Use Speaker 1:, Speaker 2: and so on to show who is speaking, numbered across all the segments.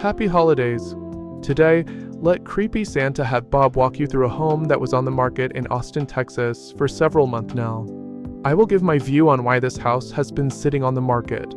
Speaker 1: Happy holidays! Today, let Creepy Santa have Bob walk you through a home that was on the market in Austin, Texas for several months now. I will give my view on why this house has been sitting on the market.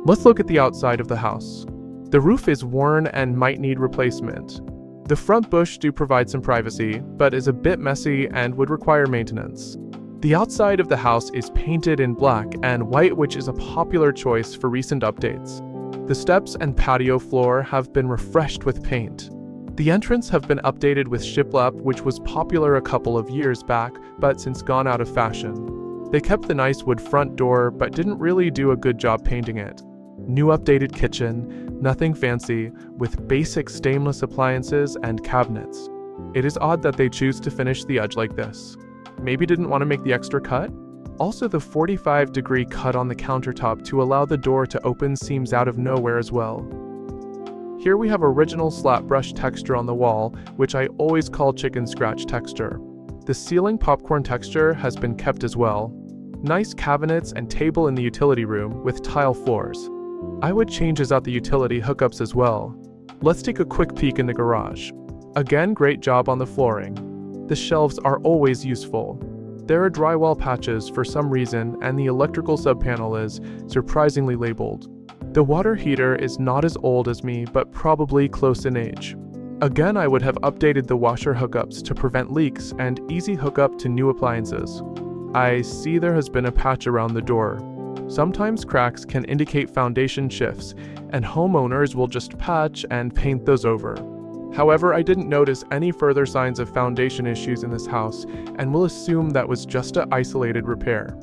Speaker 1: Let's look at the outside of the house. The roof is worn and might need replacement. The front bush do provide some privacy, but is a bit messy and would require maintenance. The outside of the house is painted in black and white, which is a popular choice for recent updates. The steps and patio floor have been refreshed with paint. The entrance have been updated with shiplap, which was popular a couple of years back, but since gone out of fashion. They kept the nice wood front door, but didn't really do a good job painting it. New updated kitchen, nothing fancy, with basic stainless appliances and cabinets. It is odd that they choose to finish the edge like this. Maybe didn't want to make the extra cut? Also, the 45-degree cut on the countertop to allow the door to open seems out of nowhere as well. Here we have original slap brush texture on the wall, which I always call chicken scratch texture. The ceiling popcorn texture has been kept as well. Nice cabinets and table in the utility room with tile floors. I would change out the utility hookups as well. Let's take a quick peek in the garage. Again, great job on the flooring. The shelves are always useful. There are drywall patches for some reason, and the electrical subpanel is surprisingly labeled. The water heater is not as old as me, but probably close in age. Again, I would have updated the washer hookups to prevent leaks and easy hookup to new appliances. I see there has been a patch around the door. Sometimes cracks can indicate foundation shifts, and homeowners will just patch and paint those over. However, I didn't notice any further signs of foundation issues in this house and will assume that was just an isolated repair.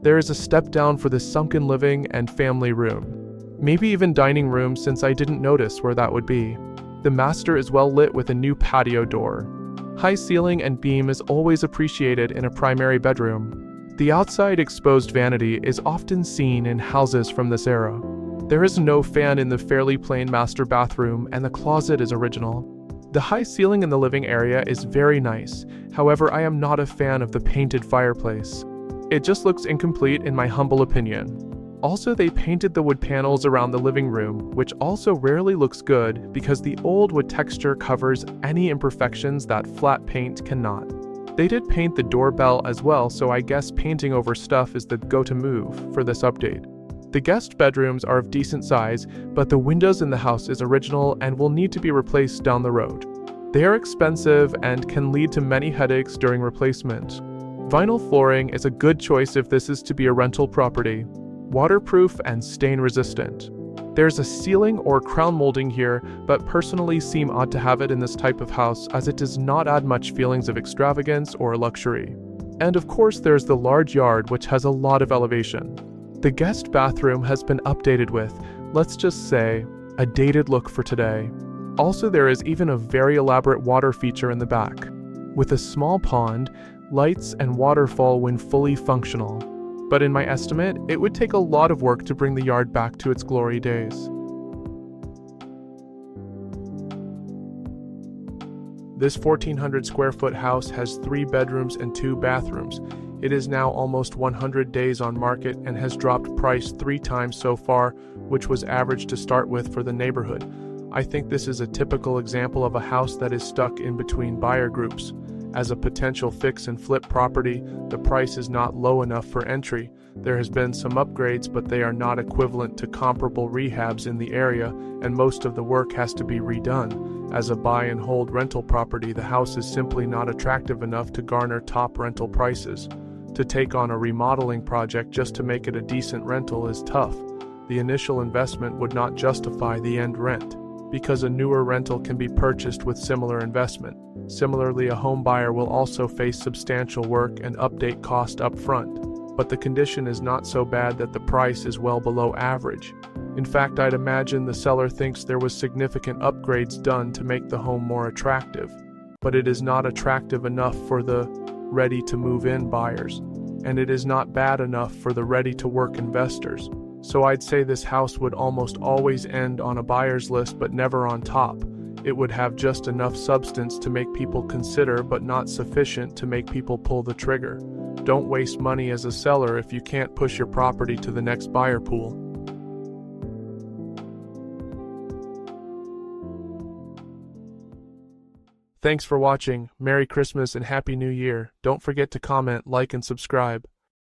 Speaker 1: There is a step down for the sunken living and family room. Maybe even dining room, since I didn't notice where that would be. The master is well lit with a new patio door. High ceiling and beam is always appreciated in a primary bedroom. The outside exposed vanity is often seen in houses from this era. There is no fan in the fairly plain master bathroom, and the closet is original. The high ceiling in the living area is very nice. However, I am not a fan of the painted fireplace. It just looks incomplete in my humble opinion. Also, they painted the wood panels around the living room, which also rarely looks good because the old wood texture covers any imperfections that flat paint cannot. They did paint the doorbell as well, so I guess painting over stuff is the go-to move for this update. The guest bedrooms are of decent size, but the windows in the house is original and will need to be replaced down the road. They are expensive and can lead to many headaches during replacement. Vinyl flooring is a good choice if this is to be a rental property. Waterproof and stain resistant. There's a ceiling or crown molding here, but personally seem odd to have it in this type of house as it does not add much feelings of extravagance or luxury. And of course there's the large yard, which has a lot of elevation. The guest bathroom has been updated with, let's just say, a dated look for today. Also, there is even a very elaborate water feature in the back, with a small pond, lights, and waterfall when fully functional. But in my estimate, it would take a lot of work to bring the yard back to its glory days. This 1,400 square foot house has 3 bedrooms and 2 bathrooms. It is now almost 100 days on market and has dropped price 3 times so far, which was average to start with for the neighborhood. I think this is a typical example of a house that is stuck in between buyer groups. As a potential fix and flip property, the price is not low enough for entry. There has been some upgrades, but they are not equivalent to comparable rehabs in the area, and most of the work has to be redone. As a buy and hold rental property, the house is simply not attractive enough to garner top rental prices. To take on a remodeling project just to make it a decent rental is tough. The initial investment would not justify the end rent, because a newer rental can be purchased with similar investment. Similarly, a home buyer will also face substantial work and update cost up front, but the condition is not so bad that the price is well below average. In fact, I'd imagine the seller thinks there was significant upgrades done to make the home more attractive, but it is not attractive enough for the ready-to-move-in buyers, and it is not bad enough for the ready-to-work investors. So I'd say this house would almost always end on a buyer's list but never on top. It would have just enough substance to make people consider, but not sufficient to make people pull the trigger. Don't waste money as a seller if you can't push your property to the next buyer pool. Thanks for watching. Merry Christmas and Happy New Year. Don't forget to comment, like, and subscribe.